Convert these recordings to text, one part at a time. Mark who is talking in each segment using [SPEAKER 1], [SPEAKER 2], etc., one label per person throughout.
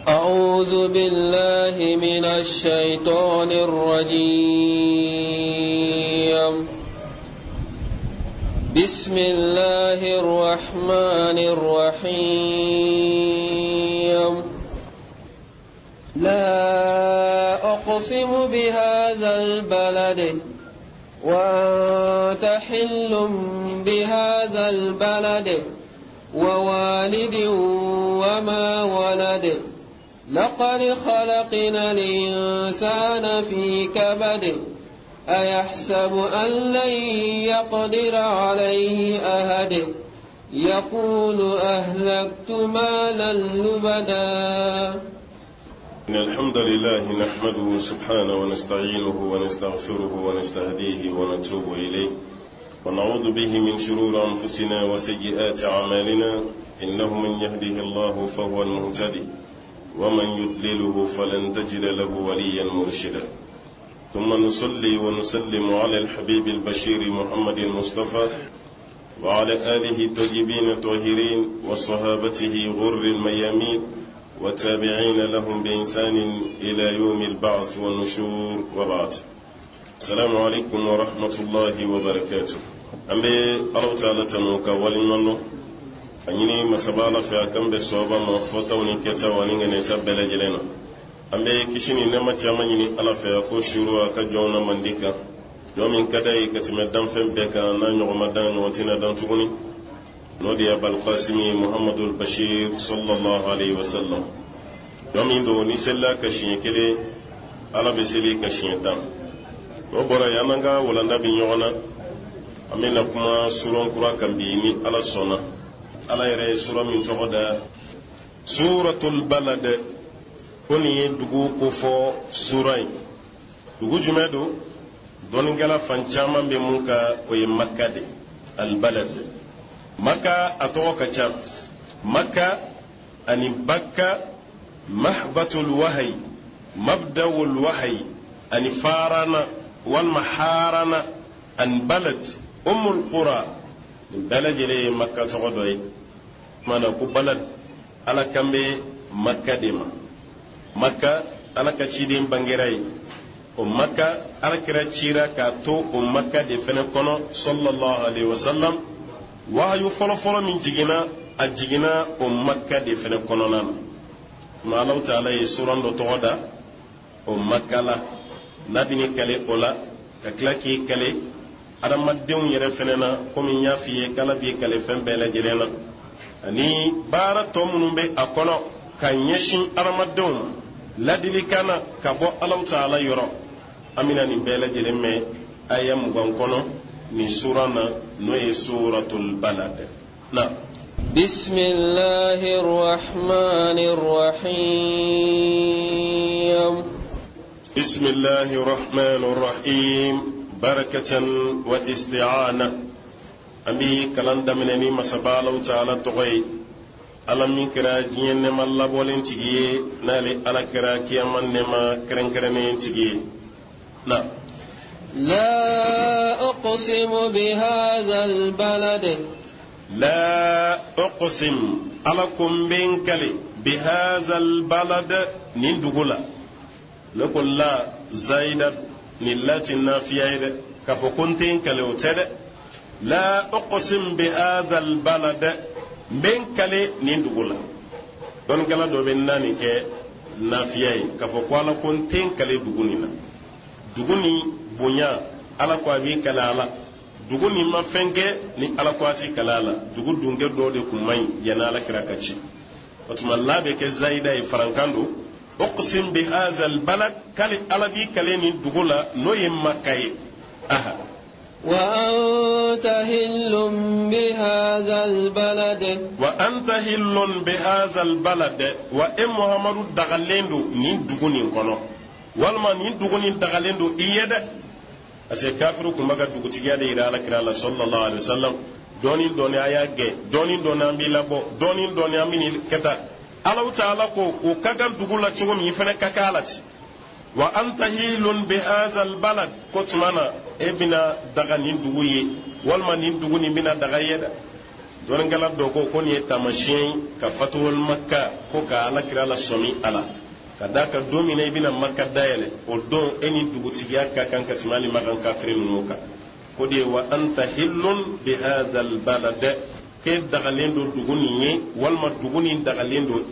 [SPEAKER 1] أعوذ بالله من الشيطان الرجيم. بسم الله الرحمن الرحيم. لا أقسم بهذا البلد وأنت حل بهذا البلد ووالد وما ولد لقد خلقنا الإنسان في كبد أيحسب أن لن يقدر عليه أحد يقول أهلكت مالا لبدا.
[SPEAKER 2] إن الحمد لله نحمده سبحانه ونستعينه ونستغفره ونستهديه ونتوب إليه ونعوذ به من شرور أنفسنا وسيئات أعمالنا إنه من يهده الله فهو المهتدي ومن يضلله فلن تجد له وليا مرشدا. ثم نصلي ونسلم على الحبيب البشير محمد المصطفى وعلى آله الطيبين الطاهرين وصحابته غر الميامين والتابعين لهم بإحسان إلى يوم البعث والنشور وبعد. السلام عليكم ورحمة الله وبركاته. أمي الله تعالى تنوك ولمنه أنيني مسبالة في أكم بسوابا مخفوطة ونكتا ونغنى تبلا جلنا. أمي كشيني نما تيامنيني ألا في أكو شروع كجونا منديكا يومين كداي كتمدن فم بكا نانيو مدان وانتنا دان تغني نودي أبا القاسم محمد البشير صلى الله عليه وسلم. يومين دو نسلا كشين كده ألا بسلي كشين تام وبرا يانغا ولندا بنيونا أمين لكما سورة كرا كمبيني على الصنع على يرى سورة من تغدا سورة البلد كوني دغو كفو سورة دغو جمدو دونغلا فانشاما بمونكا وي مكة دي البلد مكة أتوقع كام مكة أني بكة محبة الوحي مبدأ الوحي أني فارنا والمحارنا أن بلد أم القرى بلد لي مكة تغدوي ما نقول بلد على كم مكة ديما مكة على كشيدين بانجراي ومكة على كراتشيرا كاتو ومكة دفنكونو صلى الله عليه وسلم وهايو فلو من جيجنا الجيجنا ومكة دفنكونو نان ما الله تعالى سوران دو تغدا ومكة لا نبني كلي أولا ككلاكي كلي adamadenw yɛrɛ fɛnɛ na komi n y'a f'i ye kala b'i kale fɛn bɛɛ lajɛlen na ani baara tɔ minnu bɛ a kɔnɔ ka ɲɛsin adamadenw ma ladilikan na ka bɔ Alahu Taala yɔrɔ an bɛna nin bɛɛ lajɛlen mɛn aya 20 kɔnɔ nin sura na n'o ye suratul balad na
[SPEAKER 1] bismillahir rahmanir rahim
[SPEAKER 2] bismillahir rahmanir rahim بركة واستعانة أبي كلام دمنني مسبالو تعالى تغي ألم يكرا جين نما الله بولين تجي نالي على كرا كيما نما كرن كرنين تجي لا
[SPEAKER 1] أقسم بهذا البلد
[SPEAKER 2] لا أقسم علىكم بينكلي بهذا البلد ندغلا لكل لا زايدة نلات النافية كفكنتين كالوتد لا أقسم بهذا البلد بين كالي ندغلا دون كلا دو بناني كي نافية كفكوالا كنتين كالي دغنينا دغني بنيا على كوابي كلالا دغني ما فنكي ni alakwati kalala dugu dunge do de kumai yana la kirakachi watuma labe ke zaida e farankando أقسم بهذا البلد كالي ألبي كاليني دغولا نوي مكاي أها
[SPEAKER 1] وأنت هل بهذا البلد
[SPEAKER 2] بهذا البلد وإن محمد دغاليندو نين دغوني كونو والما نين دغوني دغاليندو إيدا أسي كافرو كمبا دغوتيغا دي إلى كلا صلى الله عليه وسلم دونين دوني آياغي دونين دوني أمبي لابو دونين دوني أمبي كتا Allah Ta'ala ko kagal dugula chogo mi fene kakalati wa anta hilun bi hadha al balad kotmana ebina daga nin duguye walma nin duguni bina daga yeda don gala do ko ni tamashin ka fatul makka ko ka ala kira la somi ala kadaka domina ibina makka dayele o don eni dugutiya ka kan katimali magan kafirin nuka ko de wa anta hillun bi hadha al balad ke dagalen do duguni nye walma duguni dagalen do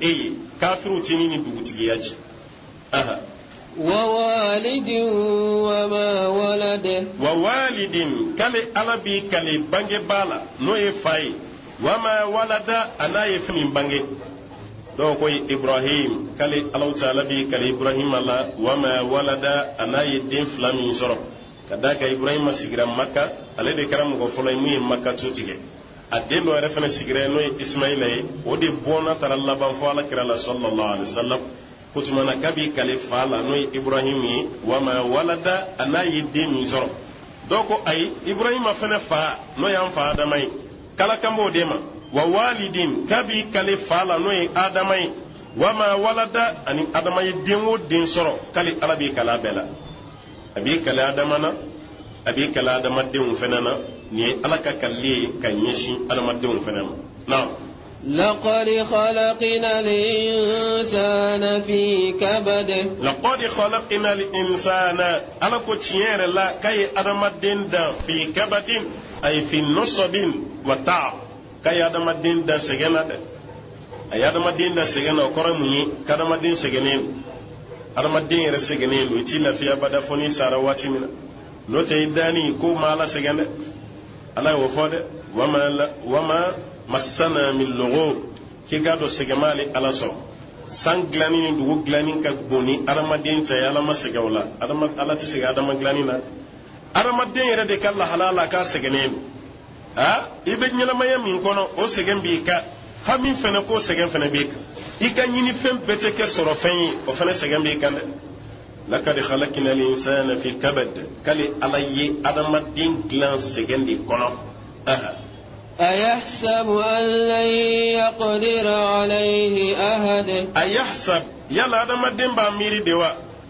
[SPEAKER 2] kafiru tinini dugutiya ci aha
[SPEAKER 1] ووالد وما ولد
[SPEAKER 2] ووالد كالي ألبي كالي بانجي بالا نوي فاي وما ولد أنا يفني بانجي دو كوي إبراهيم كالي الله تعالى بي كالي إبراهيم الله وما ولد أنا يدين فلامي سرب كذاك إبراهيم سيغرا مكة على دي كرام غفلي مي مكة توتيجي أدين لو رفنا سيغرا نوي إسماعيل ودي بونا ترى الله بانفوالا كرا صلى الله عليه وسلم kutumana kabi kalifala no ibrahimi wama walada anayi demi zoro doko ay ibrahima fana fa no yan fa adamai kala kambo dema wa walidin kabi kalifala no adamai wama walada ani adamai denwo den soro kali alabi kala bela abi kala adamana abi kala adamaden fenana ni alaka kalli kanyeshi adamaden fenana na
[SPEAKER 1] لقد خلقنا الإنسان في كبد
[SPEAKER 2] لقد خلقنا الإنسان على كتير لا كي أدمدين دا في كبد أي في نصب وتعب كي أدمدين دا سجنا دا أي أدمدين دا سجنا وكرمني كأدمدين سجنين أدمدين رسجنين ويتلا في أبدا فني سارواتي منا نوتي داني كو مالا سجنا على وفاد وما masana min logo ki gado segamali ala so san glani ni dugu glani ka boni aramaden ta yala masegawla arama ala ti sega adama glani na aramaden yere de kala halala ka segene ha ibe nyala maya min kono o segen bi ka ha min fene ko segen fene bi ka ika nyini fem bete ke soro fen o fene segen bi kan lakad khalaqna al insana fi kabad kali alayi aramaden glan segen di kono aha
[SPEAKER 1] أيحسب أن لن يقدر عليه أحد
[SPEAKER 2] أيحسب يلا هذا ما دين باميري دوا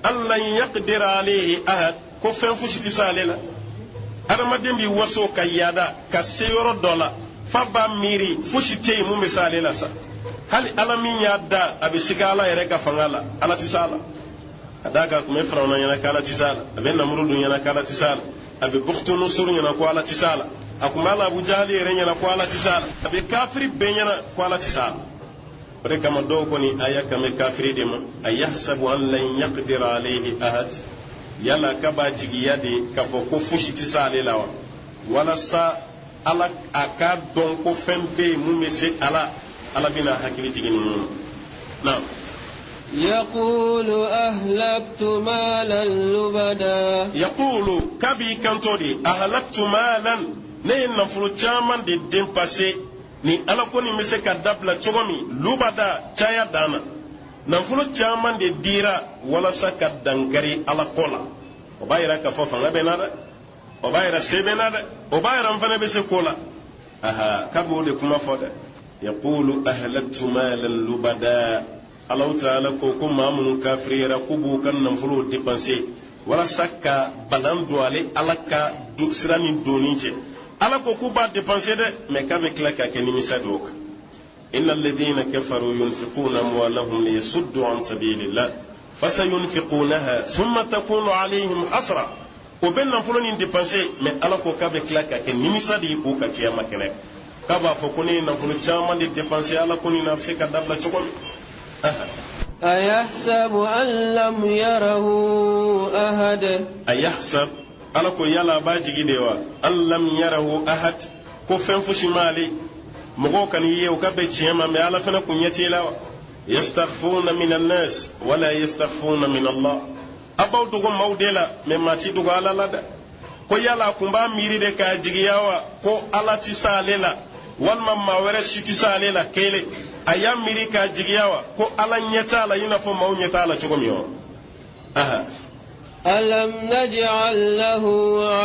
[SPEAKER 2] أن لن يقدر عليه أحد كفن فشتي ساللا هذا ما دين بيوسو كيادا كسيورو دولا فباميري فشتي مو مساللا سا هل ألمين يادا أبي سيغالا يريكا فنغالا على تسالا هذاك كم يفرعون ينكا على تسالا أبي نمرود ينكا على تسالا أبي بختو نصر ينكا على تسالا akumala abu jali renya na kwala tisala abe kafiri benyana kwala tisala ore kama do ko ni aya kama kafiri de ma ayahsabu an lan yaqdir alayhi ahad yala kaba jigiyade kafo ko fushi tisale lawa wala sa ala aka don ko fembe mu mese ala bina hakili tigini mun na
[SPEAKER 1] يقول أهلكت مالا لبدا
[SPEAKER 2] يقول كبي كنتودي أهلكت مالا ne nafolo caman de den passé ni ala ko ni bɛ se ka dabila cogo min lubada caya dana nafolo caman de dira walasa ka dankari ala ko la o b'a yira k'a fɔ fanga bɛ na dɛ o b'a yira se bɛ na dɛ o b'a yira n fana bɛ se ko la aha k'a b'o de kuma fɔ dɛ yaqulu ahlaktu malan lubada ala ta'ala ko maa minnu kafiri yɛrɛ k'u b'u ka nafolo dépenser walasa ka balan don ale ala ka sira ni donni cɛ ala ko ku ba dépenser de mais ka be kila ka kɛ nimisa do kan innal ladhina kafaru yunfiquna amwalahum liyasuddu an sabilillah fasayunfiqunaha thumma takunu alayhim hasra o ben nafolo ni dépenser mais ala ko ka be kila ka kɛ nimisa di ko ka kiyama kɛnɛ ka ba fɔ ko ni nafolo caman de dépenser ala ko ni na se ka dabla cogo
[SPEAKER 1] أيحسب أن لم يره أحد
[SPEAKER 2] أيحسب ala ko yala ba jigi de wa allam yarahu ahad ko fen fushi mali mogo kan ye o ka be ciyama me ala fana kun yati la yastaghfuna min an-nas wala yastaghfuna min Allah abaw dugo mawdela me mati dugo ala lada ko yala kun ba miri de ka jigi yawa ko ala ti salela wal mamma wara shiti salela kele ayam miri ka jigi yawa ko ala nyata la yina fo maw nyata la chugomiyo aha
[SPEAKER 1] ألم نجعل له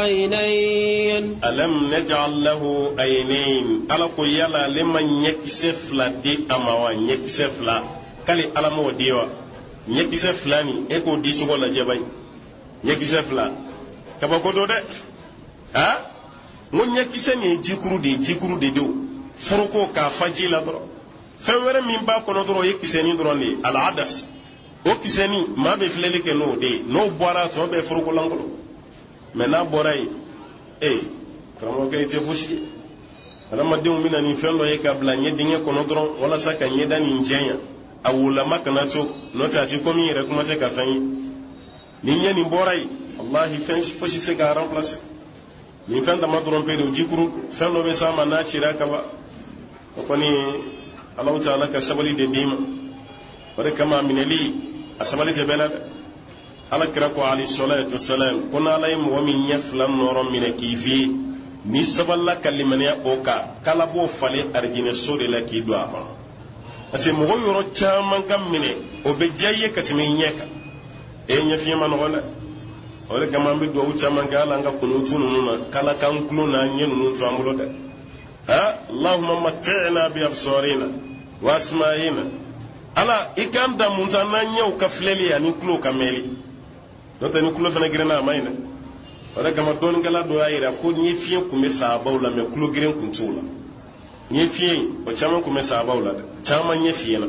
[SPEAKER 1] عينين
[SPEAKER 2] ألم نجعل له عينين ألا كيالا لمن يكسف لا دي أما يكسف لا كالي ألا مو ديوا يكسف لاني إكو دي شغل جباي يكسف لا كبا كودو ده ها من يكسني جيكرو دي دو furuko ka faji la dɔrɔn fɛn wɛrɛ min b'a kɔnɔ dɔrɔn o ye kisɛni dɔrɔn de ye al-adas o kisɛni maa bɛ filɛli kɛ n'o de ye n'o bɔra tɔ bɛ furuko lankolon mɛ n'a bɔra yen karamɔgɔkɛ i tɛ fosi ye adamadenw bɛna nin fɛn dɔ ye ka bila ɲɛ dingɛ kɔnɔ dɔrɔn walasa ka ɲɛda nin jɛnya a wolama kana to n'o tɛ a ti komi yɛrɛ kuma tɛ ka fɛn ye ni ɲɛ nin bɔra yen wallahi fɛn fosi tɛ se k'a remplacer nin fɛn dama dɔrɔn pe de jikuru fɛn dɔ bɛ s'a ma n'a cira ka ban o kɔni Alahu Taala ka sabali de d'i ma o de kama minɛli a sabali tɛ bɛɛ la dɛ Alakira ko alayhi salatu wassalam ko n'Ala ye mɔgɔ min ɲɛ fila nɔrɔ minɛ k'i fie ni sabalila ka limaniya o kan k'Ala b'o falen arijinɛso de la k'i don a kɔnɔ parce que mɔgɔ yɔrɔ caman ka minɛ o bɛ diya i ye ka tɛmɛ i ɲɛ kan ɲɛ fiɲɛ ma nɔgɔn dɛ o de kama an bɛ dugawu caman kɛ Ala an ka kunutu ninnu na k'Ala k'an tulo n'an ɲɛ ninnu to an bolo dɛ Allahumma matti'na bi absarina wa asma'ina Ala i k'an da mun ta n'an ɲɛw ka filɛli ani tulo ka mɛnli n'o tɛ ni tulo fana girinna a ma ɲi dɛ o de kama dɔɔninkɛla dɔ y'a jira ko ɲɛ fiɲɛ tun bɛ sahabaw la mɛ tulo girin tun t'u la ɲɛ fiɲɛ o caman tun bɛ sahabaw la dɛ caman ɲɛ fiɲɛna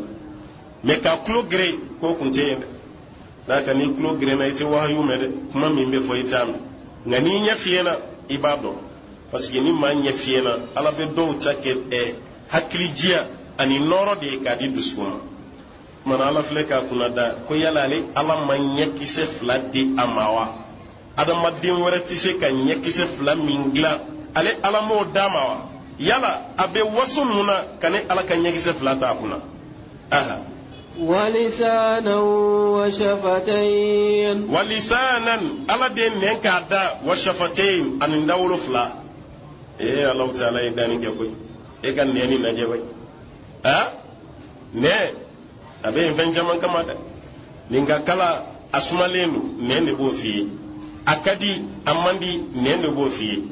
[SPEAKER 2] mɛ ka tulo girin k'o tun tɛ yen dɛ n'a ka ni tulo girinna i tɛ wahayu mɛn dɛ kuma min bɛ fɔ i t'a mɛn nka n'i ɲɛ fiɲɛna i b'a dɔn parce que ni maa ɲɛ fiɲɛna Ala bɛ dɔw ta kɛ hakilijiya ani nɔɔrɔ de ye k'a di dusukun ma mana Ala filɛ k'a kunna da ko yala ale Ala ma ɲɛkisɛ fila di a ma wa adamaden wɛrɛ tɛ se ka ɲɛkisɛ fila min dilan ale Ala m'o d'a ma wa yala a bɛ waso mun na ka ne Ala ka ɲɛkisɛ fila t'a kunna
[SPEAKER 1] ولسانا وشفتين
[SPEAKER 2] ولسانا Ala de nɛn k'a da wa shafatain ani dawolo fila Alahu Taala ye danni kɛ koyi e ka nɛn ni lajɛ koyi nɛn a bɛ yen fɛn caman kama dɛ nin ka kala a sumalen don nɛn de b'o f'i ye a ka di a man di nɛn de b'o f'i ye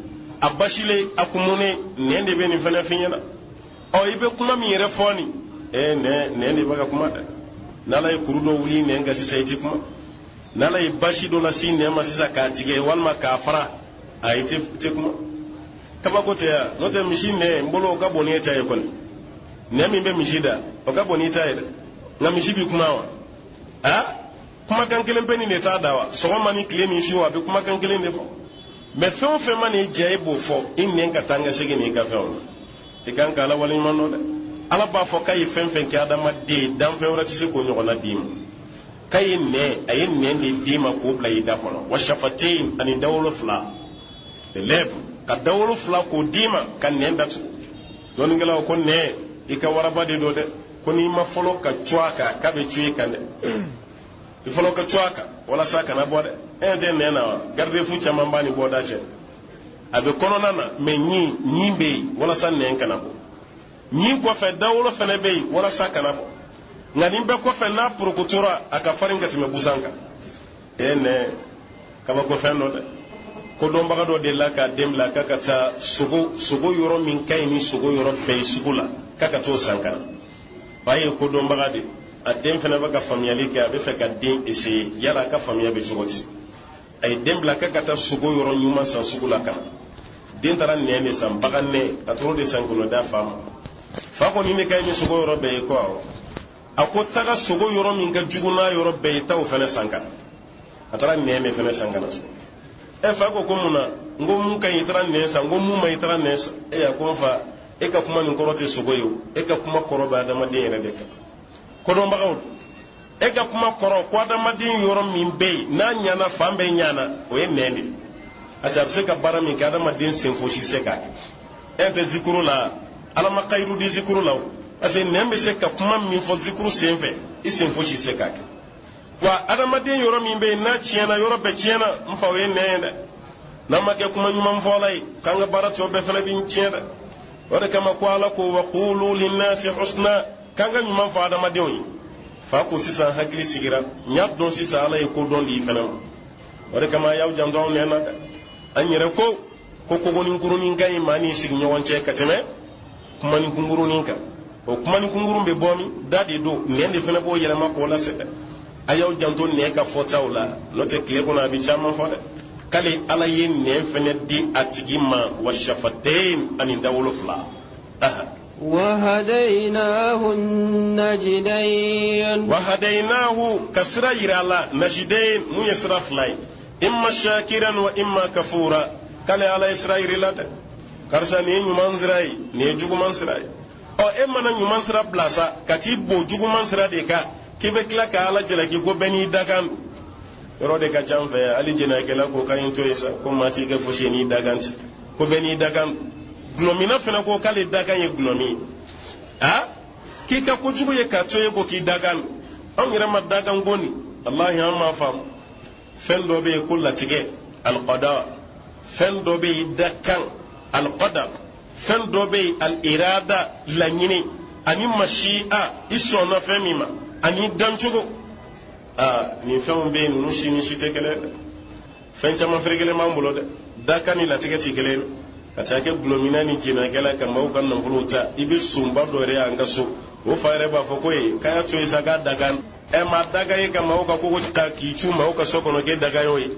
[SPEAKER 2] a basilen a kumunen nɛn de bɛ nin fɛnɛ f'i ɲɛna i bɛ kuma min yɛrɛ fɔ nin nɛn de bɛ ka kuma dɛ n'Ala ye kuru dɔ wuli nɛn kan sisan i tɛ kuma n'Ala ye basi dɔ lase nɛn ma sisan k'a tigɛ walima k'a fara i tɛ kuma kabako tɛ ya n'o tɛ misi nɛn n bolo o ka bon ni e ta ye kɔni nɛn min bɛ misi da o ka bon ni ta ye dɛ nka misi bɛ kuma wa kumakan kelen bɛ nin de t'a da wa sɔgɔma ni tile ni su a bɛ kumakan kelen de fɔ mɛ fɛn o fɛn ma n'i diya e b'o fɔ i nɛn ka taa n ka segin n'i ka fɛnw na i kan ka Ala waleɲuman dɔn dɛ Ala b'a fɔ k'a ye fɛn fɛn kɛ adamaden danfɛn wɛrɛ tɛ se k'o ɲɔgɔnna d'i ma k'a ye nɛn a ye nɛn de d'i ma k'o bila i da kɔnɔ wa shafatain ani dawolo fila les lèvres ka dawolo fila k'o d'i ma ka nɛn datugu dɔɔninkɛlaw ko nɛn i ka waraba de don dɛ ko n'i ma fɔlɔ ka cu a kan k'a bɛ cu i kan dɛ i fɔlɔ ka cu a kan walasa a kana bɔ dɛ e tɛ nɛn na wa garde-fou caman b'a ni bɔda cɛ a bɛ kɔnɔna na mɛ ɲin bɛ yen walasa nɛn kana bɔ ɲin kɔfɛ dawolo fana bɛ yen walasa kana bɔ nka nin bɛɛ kɔfɛ n'a porokotora a ka farin ka tɛmɛ busan kan nɛn kabako fɛn dɔ dɛ ko dɔnbaga dɔ de la k'a den bila k'a ka taa sogo yɔrɔ min ka ɲi ni sogo yɔrɔ bɛɛ ye sugu la k'a ka t'o san ka na fa ye ko dɔnbaga de a den fana bɛ ka faamuyali kɛ a bɛ fɛ ka den essayer yala a ka faamuya bɛ cogo di a ye den bila k'a ka taa sogo yɔrɔ ɲuman san sugu la ka na den taara nɛn de san bagan nɛn a t'o de san k'o d'a fa ma fa ko nin de ka ɲi ni sogo yɔrɔ bɛɛ ye ko awɔ a ko taga sogo yɔrɔ min ka jugu n'a yɔrɔ bɛɛ ye taa o fana san ka na a taara nɛn de fana san ka na so fa ko mun na n ko mun ka ɲi i taara nɛn san n ko mun ma i taara nɛn san a ko n fa e ka kuma nin kɔrɔ tɛ sogo ye o e ka kuma kɔrɔ bɛ adamaden yɛrɛ de kan kodɔnbagaw e ka kuma kɔrɔ ko adamaden yɔrɔ min bɛ yen n'a ɲana fan bɛɛ ɲana o ye nɛn de parce que a bɛ se ka baara min kɛ adamaden sen fosi se k'a kɛ e tɛ zikuru la Ala ma kayiru di zikuru la o parce que nɛn bɛ se ka kuma min fɔ zikuru sen fɛ i sen fosi se k'a kɛ wa adamaden yɔrɔ min bɛ yen n'a tiɲɛna yɔrɔ bɛɛ tiɲɛna n fa o ye nɛn ye dɛ n'a ma kɛ kuma ɲuman fɔla ye k'an ka baara tɔ bɛɛ fana bɛ tiɲɛ dɛ o de kama ko Ala ko wa qulu linnasi husna k'an ka ɲuman fɔ adamadenw ye fa ko sisan hakili sigira n y'a dɔn sisan Ala ye ko dɔn di i fana ma o de kama y'aw janto anw nɛn na dɛ an yɛrɛ ko kogonin kurunin ka ɲi maa ni sigiɲɔgɔn cɛ ka tɛmɛ kuma ni kunkurunin kan o kuma ni kunkurun bɛ bɔ min da de don nɛn de fana b'o yɛlɛma k'o lase dɛ a y'aw janto nɛn ka fɔtaw la n'o tɛ tile kɔnɔ a bɛ caman fɔ dɛ k'ale Ala ye nɛn fana di a tigi ma wa shafatain ani dawolo fila
[SPEAKER 1] وهديناه النجدين
[SPEAKER 2] وهديناه كسرا يرالا نجدين مو يسرف لاي إما شاكرا وإما كفورا قال على إسرائيل لا karsa ni nyuman sirai ni juguman sirai o e mana nyuman sira blasa kati bo juguman sira de ka kibe kila ka ala jela ki ko beni dagan ro de ka jamfe ali jena ke la ko kayin to isa ko mati ke fo sheni dagan ko beni dagan glomina fena ko kale dagan ye glomi ha ki ka ko jugu ye ka to ye ko ki dagan on ira ma dagan goni allah ya ma fam fen do be kullatige al qada fen do be dakan القدر فن دوبي الإرادة لنيني أني مشيئة إسونا فميما أني دانشوكو نفهم بين نشي تكلم فن جما فريقل ما مبلود دكاني لا تكتي كلم كتاكي بلومينا نجينا كلا كماو كان نفلوتا إبي سومبا دوري أنكسو وفايربا فكوي كايا تويسا كدكان أما دكاي كماو كوكو كيشو ماو كسوكو نكي دكايوي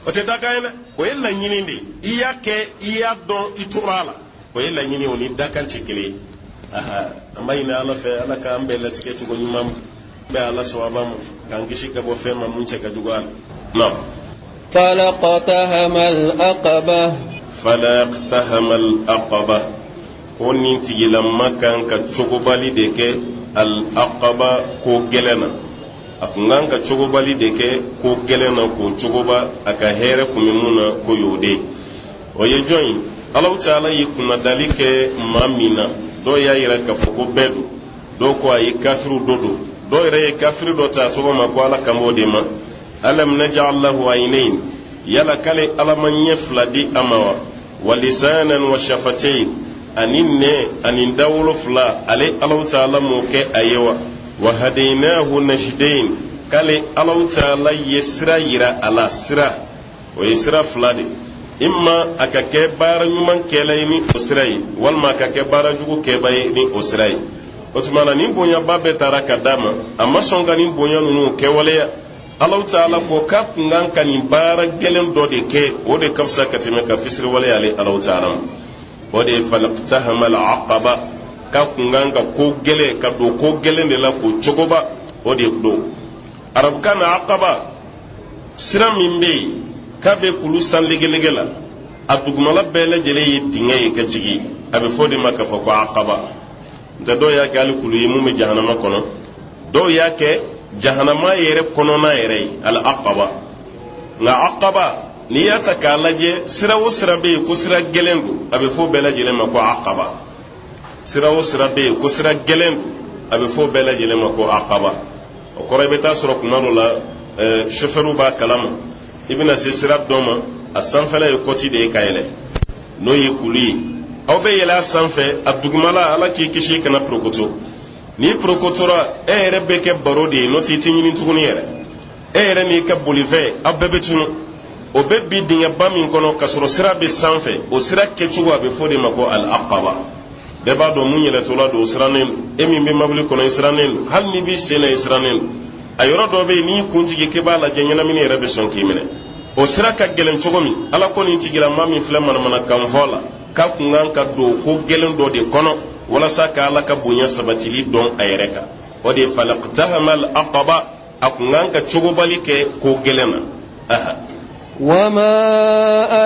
[SPEAKER 2] ote dakayna ko yella nyini ndi iya ke iya don iturala ko yella nyini oni dakanti kele aha amayna ala fe ala ka ambela tiketu ko nyumam be ala sawabam kan gishika bo fe ma munche ka dugal no
[SPEAKER 1] falaqtahama
[SPEAKER 2] al-aqaba koni tigila makan ka chogobali deke al-aqaba ko gelena akungan ka cogobali de ke ko gelena ko cogoba aka here kumimuna ko yode o ye joyi Allah Ta'ala yikuna dalike mamina do ya yira ka foko bedu do ko ay kafiru dodo do ire kafiru do ta so ma ko ala kamode ma alam naj'al lahu aynayn yala kale alaman yafladi amawa wa lisanan wa shafatayn anin dawlo fla ale Allah Ta'ala mo ke ayewa وهديناه نجدين قال الله تعالى يسرا يرا على سرا ويسرا فلادي إما أكاكي بارا نمان كيلايني أسراي والما أكاكي بارا جوكو كيبايني أسراي وتمانا نيمبونيا بابي تارا كداما أما سونغا نيمبونيا نونو كيواليا الله تعالى كوكاب نغان كان بارا جلن دو دي كي ودي كفسا كتمكا فسر ولي علي الله تعالى ودي فلقتهم العقبة ka kunganga ko gele ka do ko gele ne la ko chogoba o de do arab kana aqaba siram mimbe ka be kulu san legelegela adugumala bele jele yi dinga ka jigi abe fodi maka fa ko aqaba da do ya gal kulu yi mum jahannama kono do ya ke jahannama yere kono na yere al aqaba na aqaba ni ya takalaje sira wo sira be ko sira gelendu abe fo bele jele mako aqaba sira wo sira be ko sira gelen abe fo bela jele ma ko aqaba o kore be ta soro kumano la chauffeur ba kalama ibina se sira doma asanfala e koti de kayele no yi kuli aw be yela sanfe adugumala ala ki kishi kana prokoto ni prokotora e rebe ke barodi no ti tinyi ntuguni yere e re ni ka bolive abebe tunu o be bi dinya bami kono kasoro sira be sanfe o sira ke chuwa be fo de ma ko al aqaba deba do mun yele tola do siranen emi be mabli kono siranen hal ni bi sene siranen ayoro do be ni kunjige ke bala jenyana mini rebe son kimene o sira ka gelen chogomi ala ko ni tigira mami fleman mana kam vola ka kungan ka do ko gelen do de kono wala saka ala ka bunya sabatili don ayreka o de falaqtahama al aqaba akungan ka chogobali ke ko gelena aha
[SPEAKER 1] وما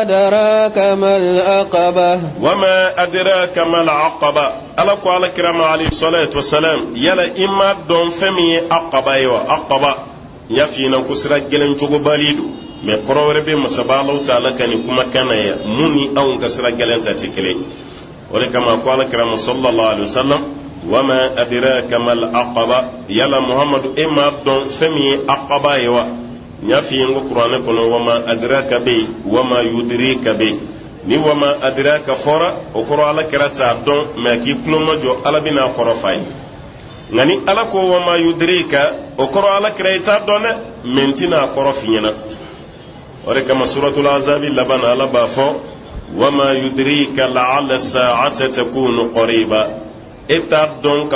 [SPEAKER 1] أدراك ما العقبة
[SPEAKER 2] وما أدراك ما العقبة ألا قال كرام عليه الصلاة والسلام يلا إما دون فمي عقبة عقبة يفينا كسرى جلن جوجو باليدو me korowre be masabalo taala kani kuma kana ya muni aw kasra galanta tikile wala kama qala karam sallallahu alaihi wasallam wama adraka mal aqaba yala muhammadu imma don fami aqaba yawa nyafi ngo qur'an kono wama adraka be wama yudrika be ni wama adraka fora o qur'an karata don me ki kuno majo ala bina korofay ngani ala ko wama yudrika o qur'an karata don mentina korofinyana ولكما سورة العذاب لبن على بافو وما يدريك لعل الساعة تكون قريبا إتاب دونك